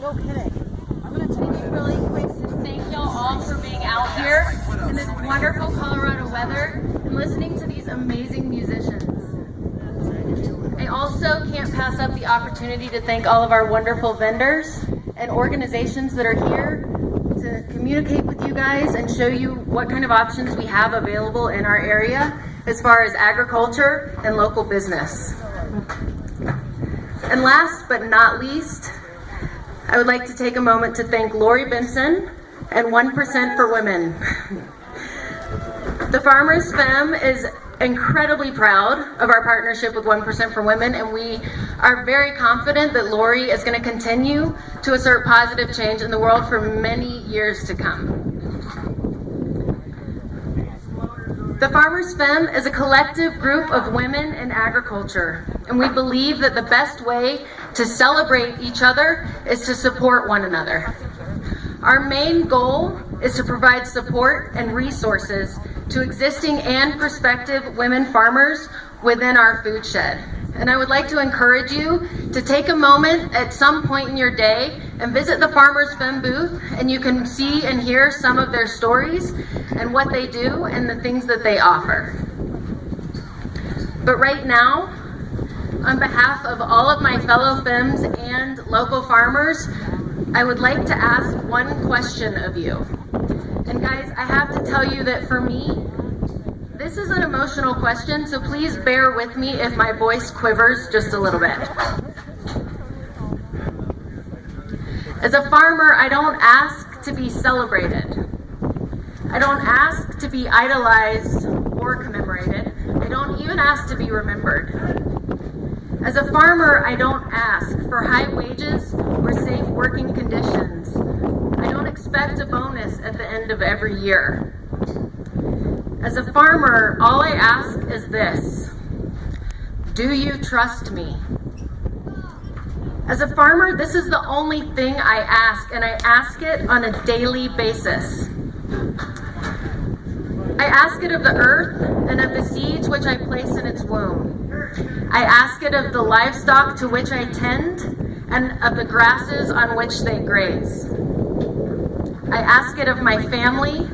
No kidding. I'm going to take it really quick to thank y'all all for being out here in this wonderful Colorado weather and listening to these amazing musicians. I also can't pass up the opportunity to thank all of our wonderful vendors and organizations that are here to communicate with you guys and show you what kind of options we have available in our area as far as agriculture and local business. And last but not least, I would like to take a moment to thank Lori Benson and 1% for Women. The Farmers Femme is incredibly proud of our partnership with 1% for Women, and we are very confident that Lori is going to continue to assert positive change in the world for many years to come. The Farmers Femme is a collective group of women in agriculture, and we believe that the best way to celebrate each other is to support one another. Our main goal is to provide support and resources to existing and prospective women farmers within our food shed. And I would like to encourage you to take a moment at some point in your day and visit the Farmers Femme booth, and you can see and hear some of their stories and what they do and the things that they offer. But right now, on behalf of all of my fellow femmes and local farmers, I would like to ask one question of you. And guys, I have to tell you that for me, this is an emotional question, so please bear with me if my voice quivers just a little bit. As a farmer, I don't ask to be celebrated. I don't ask to be idolized or commemorated. I don't even ask to be remembered. As a farmer, I don't ask for high wages or safe working conditions. I don't expect a bonus at the end of every year. As a farmer, all I ask is this: do you trust me? As a farmer, this is the only thing I ask, and I ask it on a daily basis. I ask it of the earth and of the seeds which I place in its womb. I ask it of the livestock to which I tend and of the grasses on which they graze. I ask it of my family,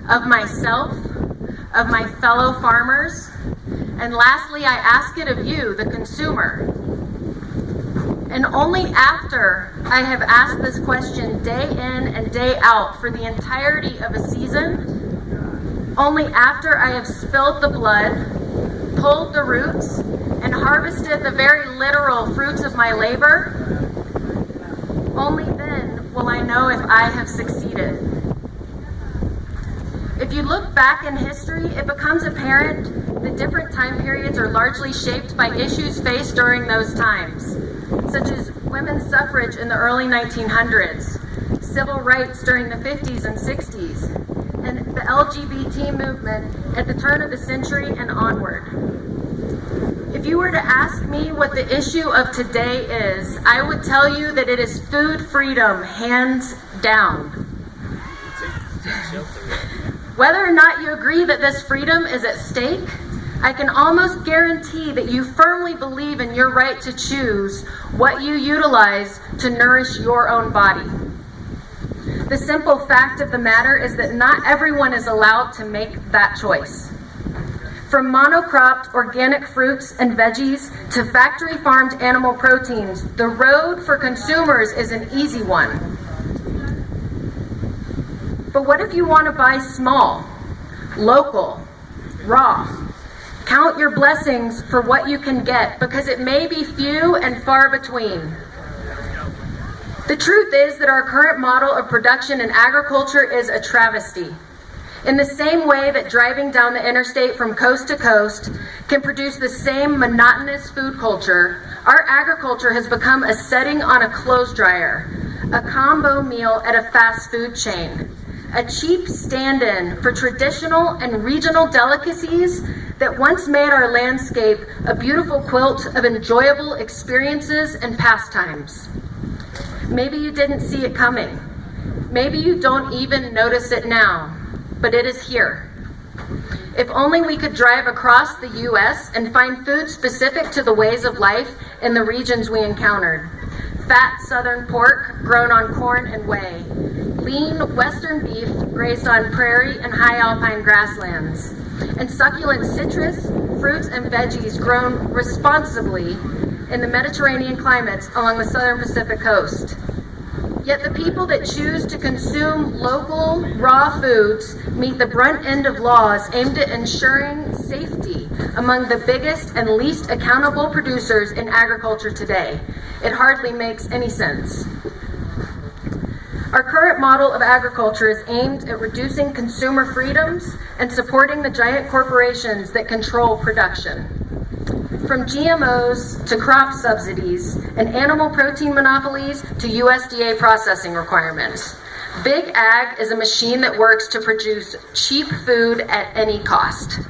of myself, of my fellow farmers, and lastly, I ask it of you, the consumer. And only after I have asked this question day in and day out for the entirety of a season, only after I have spilled the blood, pulled the roots, and harvested the very literal fruits of my labor, only then will I know if I have succeeded. If you look back in history, it becomes apparent that different time periods are largely shaped by issues faced during those times, such as women's suffrage in the early 1900s, civil rights during the 50s and 60s, and the LGBT movement at the turn of the century and onward. If you were to ask me what the issue of today is, I would tell you that it is food freedom, hands down. Whether or not you agree that this freedom is at stake, I can almost guarantee that you firmly believe in your right to choose what you utilize to nourish your own body. The simple fact of the matter is that not everyone is allowed to make that choice. From monocropped organic fruits and veggies to factory-farmed animal proteins, the road for consumers is an easy one. But what if you want to buy small, local, raw? Count your blessings for what you can get, because it may be few and far between. The truth is that our current model of production in agriculture is a travesty. In the same way that driving down the interstate from coast to coast can produce the same monotonous food culture, our agriculture has become a setting on a clothes dryer, a combo meal at a fast food chain, a cheap stand-in for traditional and regional delicacies that once made our landscape a beautiful quilt of enjoyable experiences and pastimes. Maybe you didn't see it coming. Maybe you don't even notice it now, but it is here. If only we could drive across the U.S. and find food specific to the ways of life in the regions we encountered. fat southern pork grown on corn and whey, lean western beef grazed on prairie and high alpine grasslands, and succulent citrus, fruits, and veggies grown responsibly in the Mediterranean climates along the southern Pacific coast. Yet the people that choose to consume local, raw foods meet the brunt end of laws aimed at ensuring safety among the biggest and least accountable producers in agriculture today. It hardly makes any sense. Our current model of agriculture is aimed at reducing consumer freedoms and supporting the giant corporations that control production. From GMOs to crop subsidies and animal protein monopolies to USDA processing requirements, Big Ag is a machine that works to produce cheap food at any cost.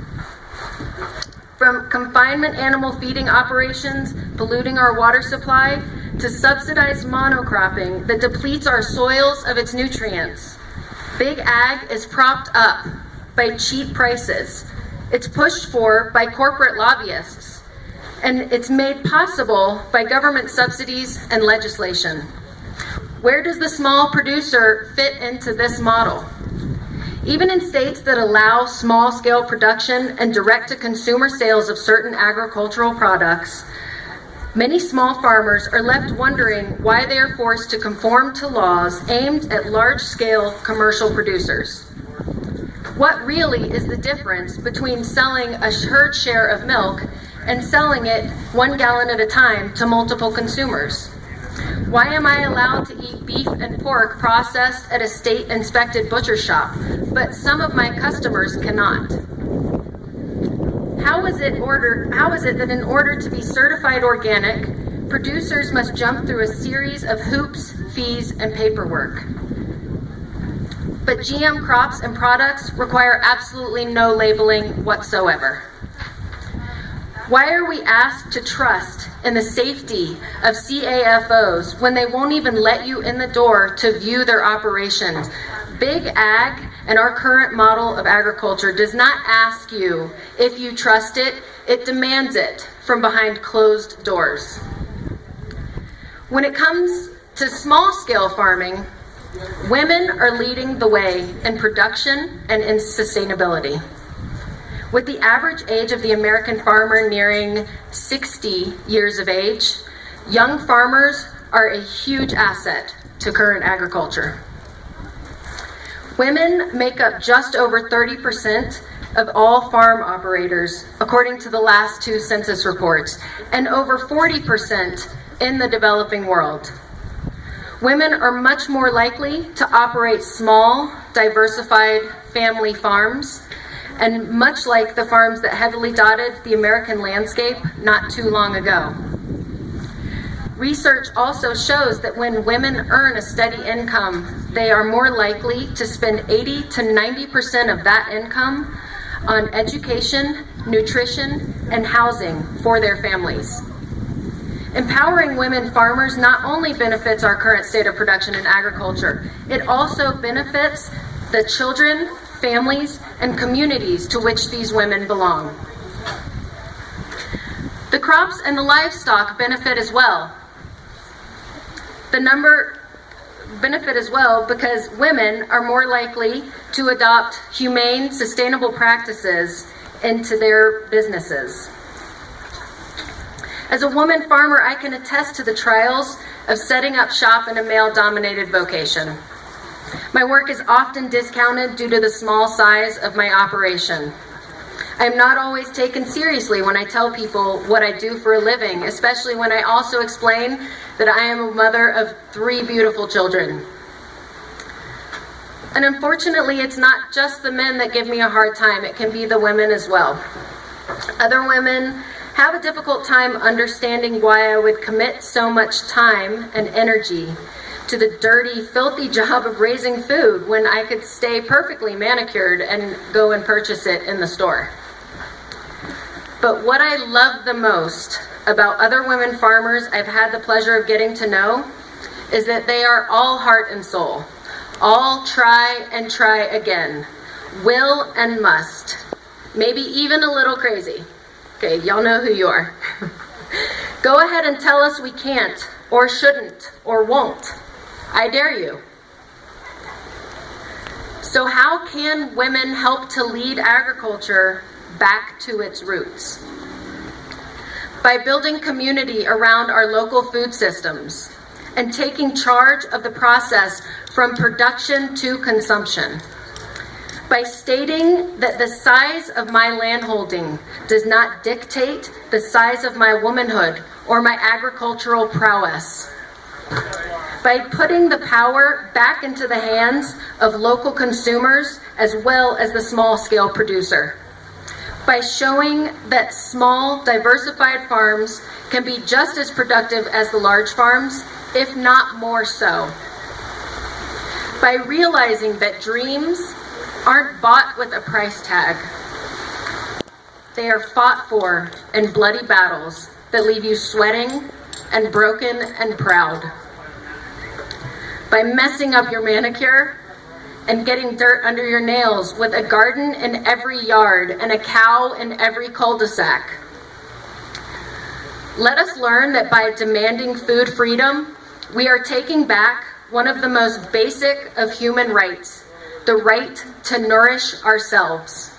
From confinement animal feeding operations polluting our water supply to subsidized monocropping that depletes our soils of its nutrients, Big Ag is propped up by cheap prices. It's pushed for by corporate lobbyists. And it's made possible by government subsidies and legislation. Where does the small producer fit into this model? Even in states that allow small-scale production and direct-to-consumer sales of certain agricultural products, many small farmers are left wondering why they are forced to conform to laws aimed at large-scale commercial producers. What really is the difference between selling a herd share of milk and selling it 1 gallon at a time to multiple consumers? Why am I allowed to eat beef and pork processed at a state-inspected butcher shop, but some of my customers cannot? How is it that in order to be certified organic, producers must jump through a series of hoops, fees, and paperwork? But GM crops and products require absolutely no labeling whatsoever. Why are we asked to trust in the safety of CAFOs when they won't even let you in the door to view their operations? Big Ag and our current model of agriculture does not ask you if you trust it, it demands it from behind closed doors. When it comes to small-scale farming, women are leading the way in production and in sustainability. With the average age of the American farmer nearing 60 years of age, young farmers are a huge asset to current agriculture. Women make up just over 30% of all farm operators, according to the last 2 census reports, and over 40% in the developing world. Women are much more likely to operate small, diversified family farms, and much like the farms that heavily dotted the American landscape not too long ago. Research also shows that when women earn a steady income, they are more likely to spend 80 to 90% of that income on education, nutrition, and housing for their families. Empowering women farmers not only benefits our current state of production in agriculture, it also benefits the children, families, and communities to which these women belong. The crops and the livestock benefit as well. Benefit as well because women are more likely to adopt humane, sustainable practices into their businesses. As a woman farmer, I can attest to the trials of setting up shop in a male-dominated vocation. My work is often discounted due to the small size of my operation. I am not always taken seriously when I tell people what I do for a living, especially when I also explain that I am a mother of 3 beautiful children. And unfortunately, it's not just the men that give me a hard time, it can be the women as well. Other women have a difficult time understanding why I would commit so much time and energy to the dirty, filthy job of raising food when I could stay perfectly manicured and go and purchase it in the store. But what I love the most about other women farmers I've had the pleasure of getting to know is that they are all heart and soul, all try and try again, will and must, maybe even a little crazy. Okay, y'all know who you are. Go ahead and tell us we can't, or shouldn't, or won't. I dare you. So how can women help to lead agriculture back to its roots? By building community around our local food systems and taking charge of the process from production to consumption. By stating that the size of my landholding does not dictate the size of my womanhood or my agricultural prowess. By putting the power back into the hands of local consumers as well as the small-scale producer. By showing that small, diversified farms can be just as productive as the large farms, if not more so. By realizing that dreams aren't bought with a price tag. They are fought for in bloody battles that leave you sweating and broken and proud. By messing up your manicure and getting dirt under your nails with a garden in every yard and a cow in every cul-de-sac. Let us learn that by demanding food freedom, we are taking back one of the most basic of human rights, the right to nourish ourselves.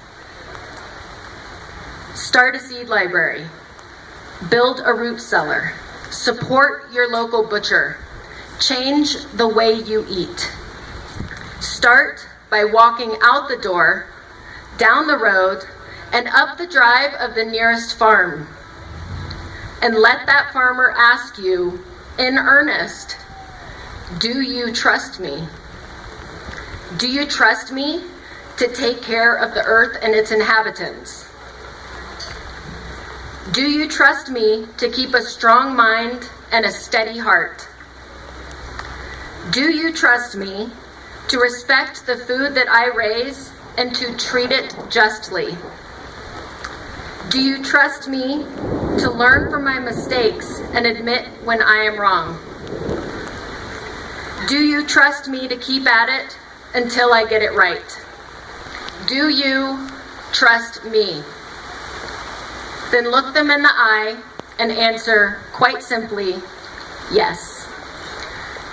Start a seed library. Build a root cellar. Support your local butcher. Change the way you eat. Start by walking out the door, down the road, and up the drive of the nearest farm. And let that farmer ask you, in earnest, do you trust me? Do you trust me to take care of the earth and its inhabitants? Do you trust me to keep a strong mind and a steady heart? Do you trust me to respect the food that I raise and to treat it justly? Do you trust me to learn from my mistakes and admit when I am wrong? Do you trust me to keep at it until I get it right? Do you trust me? Then look them in the eye and answer quite simply, yes.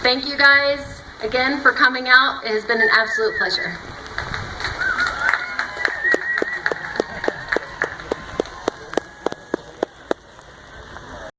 Thank you guys again for coming out. It has been an absolute pleasure.